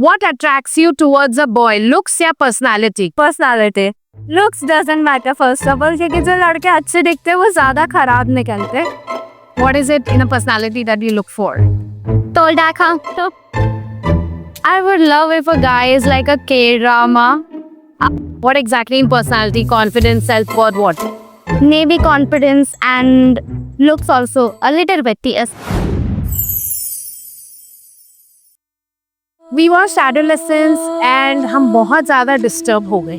What attracts you towards a boy? Looks या personality? Personality. Looks doesn't matter first of all, क्योंकि जो लड़के अच्छे दिखते हैं वो ज्यादा खराब निकलते. What is it in a personality that you look for? Tall, dark, handsome. I would love if a guy is like a K-drama. What exactly in personality? Confidence, self-worth, what? Maybe confidence and looks also a little bit, yes. We watched adolescence and हम बहुत ज़्यादा disturb हो गए.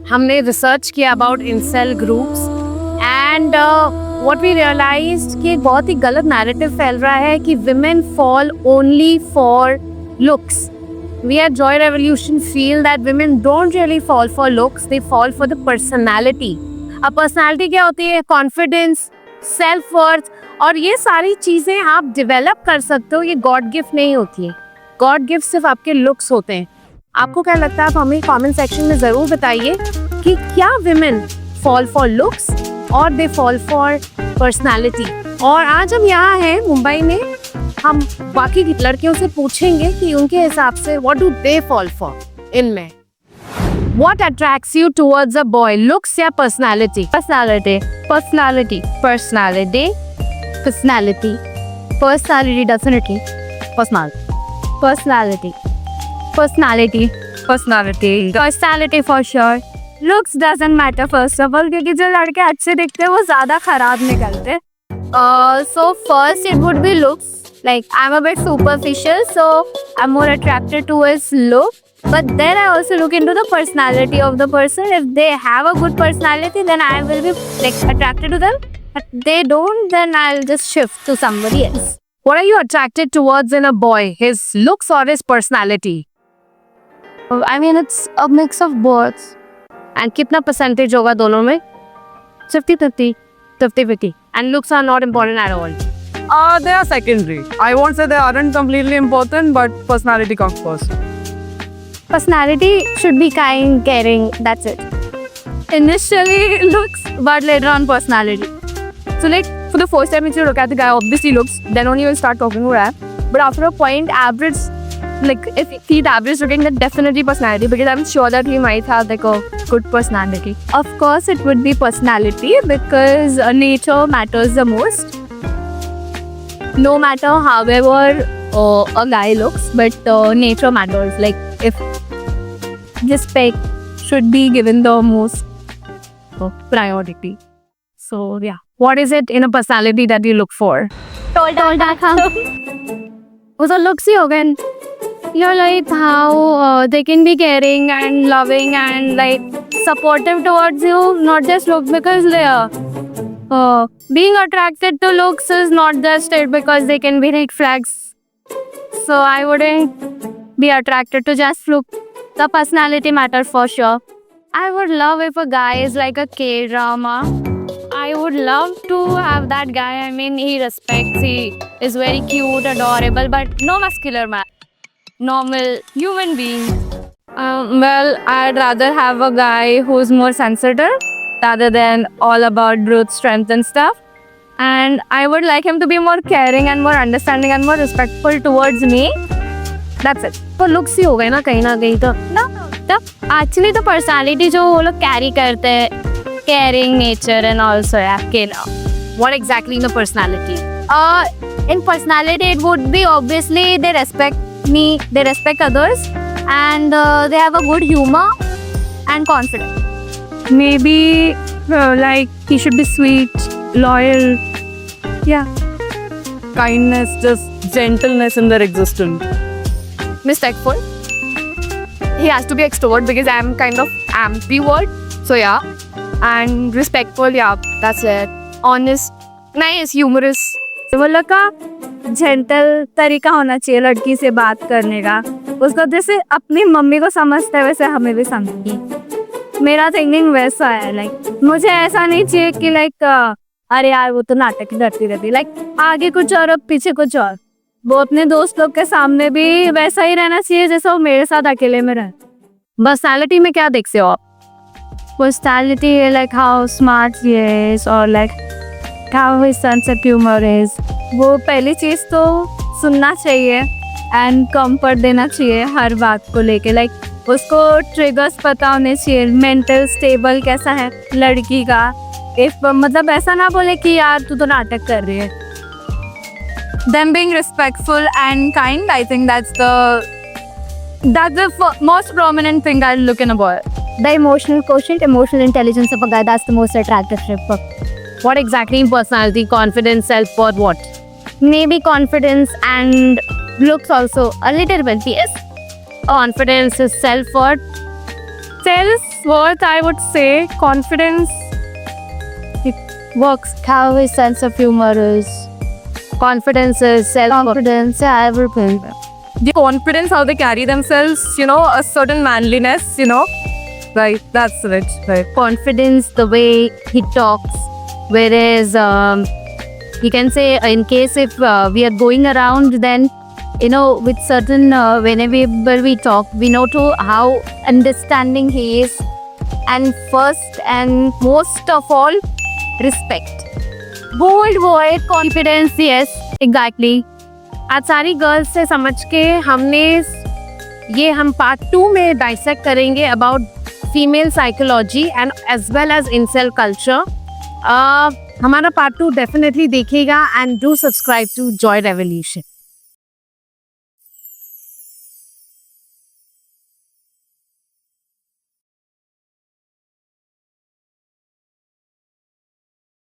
हमने research किया about incel groups and what we realised कि एक बहुत ही गलत नैरेटिव फैल रहा है कि women fall only for looks. We at Joy Revolution feel that women don't really fall for looks, they fall for the personality. अब पर्सनालिटी क्या होती है? कॉन्फिडेंस, सेल्फ वर्थ, और ये सारी चीज़ें आप डेवलप कर सकते हो. ये गॉड गिफ्ट नहीं होती है. गॉड गिफ्ट सिर्फ आपके लुक्स होते हैं. आपको क्या लगता है? आप हमें कमेंट सेक्शन में ज़रूर बताइए कि क्या विमेन फॉल फॉर लुक्स और दे फॉल फॉर पर्सनालिटी. और आज हम यहाँ हैं मुंबई में, हम बाकी की लड़कियों से पूछेंगे कि उनके हिसाब से what do they fall for इनमें. What attracts you towards a boy? Looks या personality? Personality. Personality. Personality. Personality. Personality definitely. Personality. Personality. Personality. Personality. Personality for sure. Looks doesn't matter first of all, क्योंकि जो लड़के अच्छे दिखते हैं वो ज्यादा खराब निकलते. So first it would be looks. Like I'm a bit superficial, so I'm more attracted towards look. But then I also look into the personality of the person. If they have a good personality, then I will be like attracted to them. But they don't, then I'll just shift to somebody else. What are you attracted towards in a boy? His looks or his personality? I mean, it's a mix of both. And कितना percentage होगा दोनों में? 50-50. 50-50. And looks are not important at all. They are secondary. I won't say they aren't completely important, but personality comes first. Personality should be kind, caring, that's it. Initially looks, but later on personality. So like for the first time if you look at the guy, obviously looks, then only you'll start talking about that. But after a point, average, like if he's average looking, then definitely personality, because I'm sure that he might have like a good personality. Of course it would be personality, because nature matters the most. No matter however a guy looks, but nature matters. Like if respect should be given the most priority. So yeah. What is it in a personality that you look for? Tall, dark, वो तो looks ही हो गए. You're like how they can be caring and loving and like supportive towards you, not just looks, because they are. Being attracted to looks is not just it, because they can be red flags. So I wouldn't be attracted to just look. The personality matters for sure. I would love if a guy is like a K-drama. I would love to have that guy. I mean, he respects, he is very cute, adorable, but no muscular man. Normal human being. Well, I'd rather have a guy who's more sensitive rather than all about brute strength and stuff. And I would like him to be more caring and more understanding and more respectful towards me. That's it. तो looks ही हो गए ना कहीं तो. No, actually the personality जो वो लोग carry करते हैं, caring nature and also आपके ना. What exactly in the personality? In personality it would be obviously they respect me, they respect others, and they have a good humor and confidence. Maybe like he should be sweet, loyal. Yeah. Kindness, just gentleness in their existence. Respectful. He has to be extrovert because I'm kind of ambivert. So yeah. And respectful, yeah, that's it. Honest, nice, humorous. वो लोग का gentle तरीका होना चाहिए लड़की से बात करने का. उसको जैसे अपनी मम्मी को समझता है वैसे हमें भी समझिए. मेरा थिंकिंग वैसा है. लाइक मुझे ऐसा नहीं चाहिए कि लाइक अरे यार वो तो नाटक करती रहती, लाइक आगे कुछ और पीछे कुछ और. वो अपने दोस्त लोग के सामने भी वैसा ही रहना चाहिए जैसा वो मेरे साथ अकेले में रहे. पर्सनालिटी में क्या देखते हो आप? Personality, like how smart he is, or like how his sense of humor is. वो पहली चीज़ तो सुनना चाहिए. एंड कंफर्ट देना चाहिए हर बात को लेके, लाइक उसको ट्रिगर्स पता होने चाहिए, मेंटल स्टेबल कैसा है लड़की का, इफ मतलब ऐसा ना बोले कि यार तू तो नाटक कर रही है. Them being respectful and kind, I think that's the most prominent thing I look in a boy. The emotional quotient, emotional intelligence of a guy, that's the most attractive trait. What exactly in personality, confidence, self-worth, what? Maybe confidence and looks also a little bit, yes. Confidence is self-worth. Self-worth, I would say. Confidence, It works. How his sense of humor is. Confidence is self-worth. Confidence, yeah, everything. the confidence, how they carry themselves, you know, a certain manliness, you know. Right, that's it. Right. Confidence, the way he talks. Whereas he can say, in case if we are going around, then you know, with certain whenever we talk, we know to how understanding he is, and first and most of all, respect. Bold boy, confidence, yes, exactly. आज सारी girls से समझ के हमने ये हम part 2 में dissect करेंगे about female psychology and as well as incel culture. हमारा पार्ट 2 डेफिनेटली देखिएगा and do subscribe to Joy revolution.